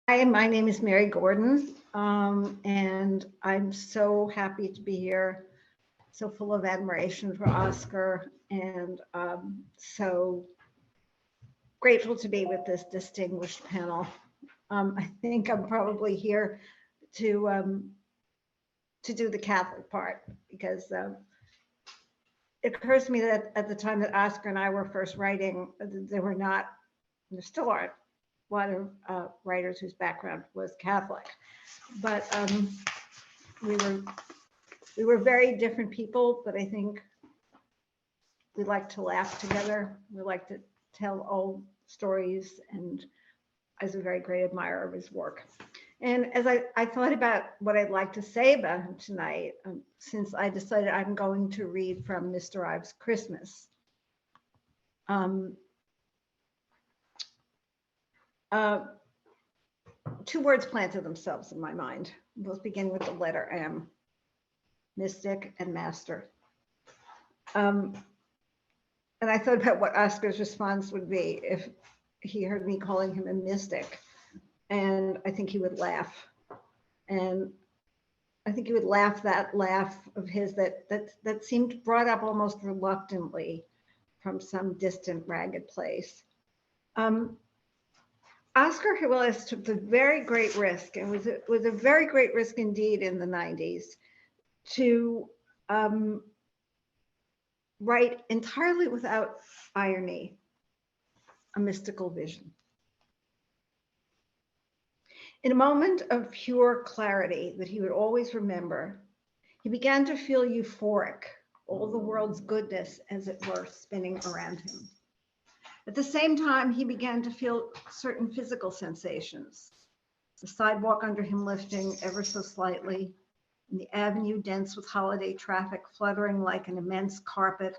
Hi, my name is Mary Gordon, and I'm so happy to be here, so full of admiration for Oscar, and so grateful to be with this distinguished panel. I think I'm probably here to to do the Catholic part because it occurs to me that at the time that Oscar and I were first writing, there were not, there still aren't, a lot of writers whose background was Catholic, but we were very different people. But I think we like to laugh together. We like to tell old stories, and I was a very great admirer of his work. And as I thought about what I'd like to say about him tonight, since I decided I'm going to read from Mr. Ives Christmas. Two words planted themselves in my mind, both beginning with the letter M, mystic and master. And I thought about what Oscar's response would be if he heard me calling him a mystic. And I think he would laugh. And I think he would laugh that laugh of his that seemed brought up almost reluctantly from some distant, ragged place. Oscar Hijuelos took the very great risk, and was a very great risk indeed in the 90s, to write entirely without irony, a mystical vision. In a moment of pure clarity that he would always remember, he began to feel euphoric, all the world's goodness, as it were, spinning around him. At the same time, he began to feel certain physical sensations. The sidewalk under him lifting ever so slightly, and the avenue dense with holiday traffic fluttering like an immense carpet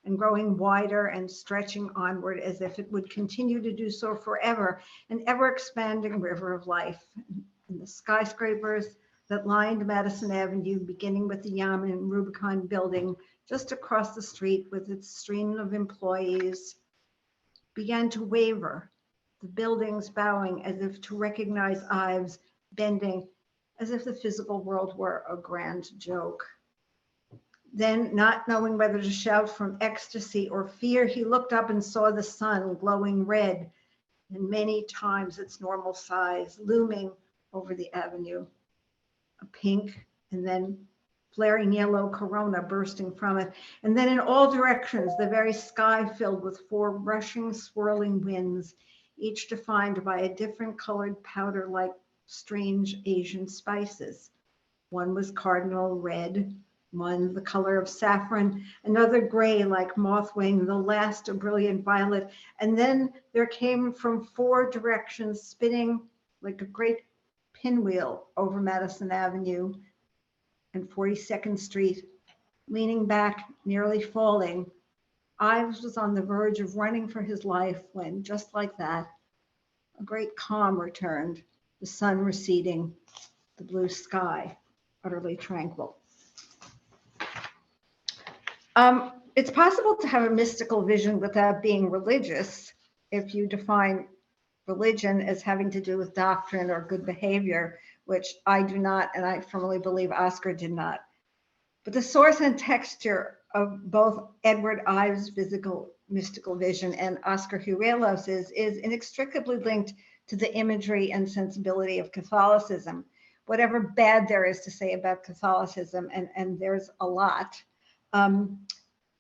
and growing wider and stretching onward as if it would continue to do so forever, an ever-expanding river of life. And the skyscrapers that lined Madison Avenue, beginning with the Yamen and Rubicon building just across the street with its stream of employees, began to waver, the buildings bowing as if to recognize Ives, bending as if the physical world were a grand joke. Then, not knowing whether to shout from ecstasy or fear, he looked up and saw the sun glowing red and many times its normal size, looming over the avenue, a pink and then flaring yellow corona bursting from it. And then in all directions, the very sky filled with four rushing, swirling winds, each defined by a different colored powder like strange Asian spices. One was cardinal red, one the color of saffron, another gray like mothwing, the last a brilliant violet. And then there came from four directions, spinning like a great pinwheel over Madison Avenue and 42nd Street, leaning back, nearly falling. Ives was on the verge of running for his life when, just like that, a great calm returned, the sun receding, the blue sky utterly tranquil. It's possible to have a mystical vision without being religious if you define religion as having to do with doctrine or good behavior, which I do not, and I firmly believe Oscar did not. But the source and texture of both Edward Ives' mystical vision and Oscar Hijuelos is inextricably linked to the imagery and sensibility of Catholicism. Whatever bad there is to say about Catholicism, and there's a lot,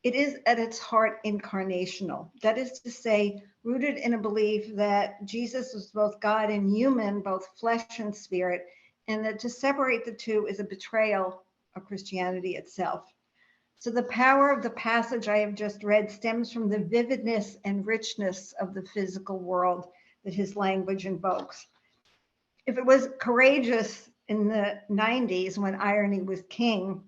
it is at its heart incarnational. That is to say, rooted in a belief that Jesus was both God and human, both flesh and spirit, and that to separate the two is a betrayal of Christianity itself. So the power of the passage I have just read stems from the vividness and richness of the physical world that his language invokes. If it was courageous in the 90s when irony was king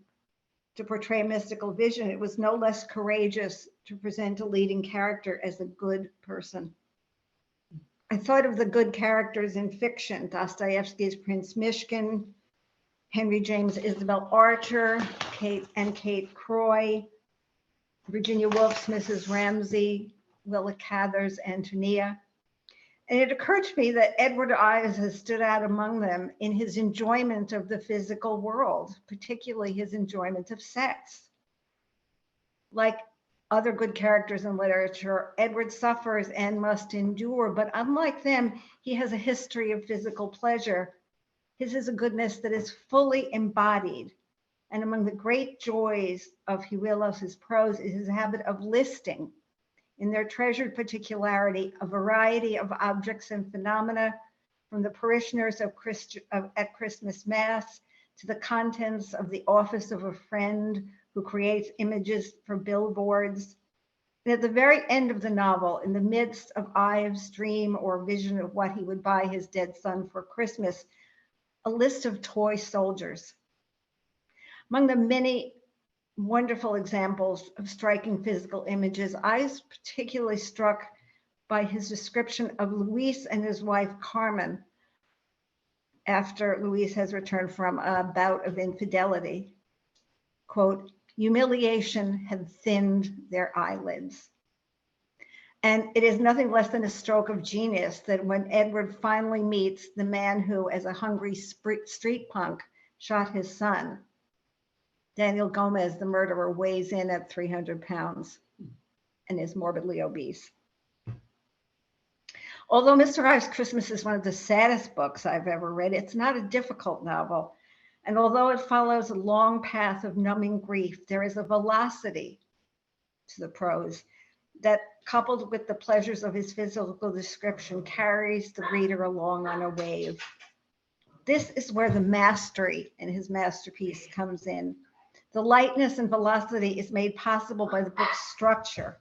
to portray mystical vision, it was no less courageous to present a leading character as a good person. I thought of the good characters in fiction, Dostoevsky's Prince Mishkin, Henry James' Isabel Archer, Kate Croy, Virginia Woolf's Mrs. Ramsay, Willa Cather's Antonia. And it occurred to me that Edward Ives has stood out among them in his enjoyment of the physical world, particularly his enjoyment of sex. Like other good characters in literature, Edward suffers and must endure, but unlike them, he has a history of physical pleasure. His is a goodness that is fully embodied. And among the great joys of Hijuelos' prose is his habit of listing, in their treasured particularity, a variety of objects and phenomena, from the parishioners at Christmas Mass to the contents of the office of a friend who creates images for billboards. And at the very end of the novel, in the midst of Ives' dream or vision of what he would buy his dead son for Christmas, a list of toy soldiers. Among the many wonderful examples of striking physical images, I was particularly struck by his description of Luis and his wife Carmen after Luis has returned from a bout of infidelity. Quote, humiliation had thinned their eyelids. And it is nothing less than a stroke of genius that when Edward finally meets the man who, as a hungry street punk, shot his son, Daniel Gomez, the murderer, weighs in at 300 pounds and is morbidly obese. Although Mr. Ives' Christmas is one of the saddest books I've ever read, it's not a difficult novel. And although it follows a long path of numbing grief, there is a velocity to the prose that, coupled with the pleasures of his physical description, carries the reader along on a wave. This is where the mastery in his masterpiece comes in. The lightness and velocity is made possible by the book's structure.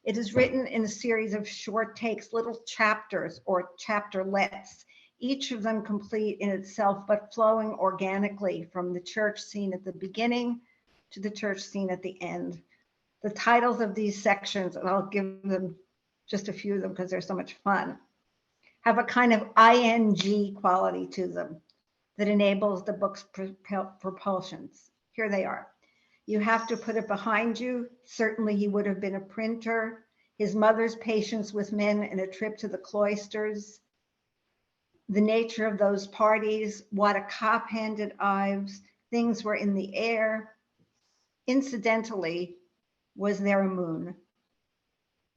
It is written in a series of short takes, little chapters or chapterlets, each of them complete in itself, but flowing organically from the church scene at the beginning to the church scene at the end. The titles of these sections, and I'll give them just a few of them because they're so much fun, have a kind of ing quality to them that enables the book's propulsions. Here they are. You have to put it behind you. Certainly he would have been a printer. His mother's patience with men and a trip to the cloisters. The nature of those parties. What a cop handed Ives. Things were in the air. Incidentally, was there a moon?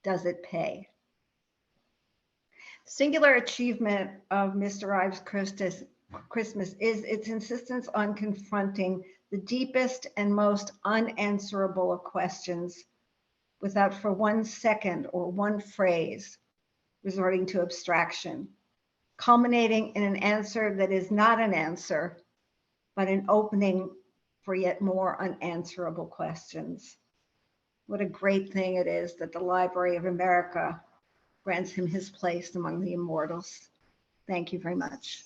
Does it pay? Singular achievement of Mr. Ives' Christmas is its insistence on confronting the deepest and most unanswerable of questions without for 1 second or one phrase resorting to abstraction, culminating in an answer that is not an answer, but an opening for yet more unanswerable questions. What a great thing it is that the Library of America grants him his place among the immortals. Thank you very much.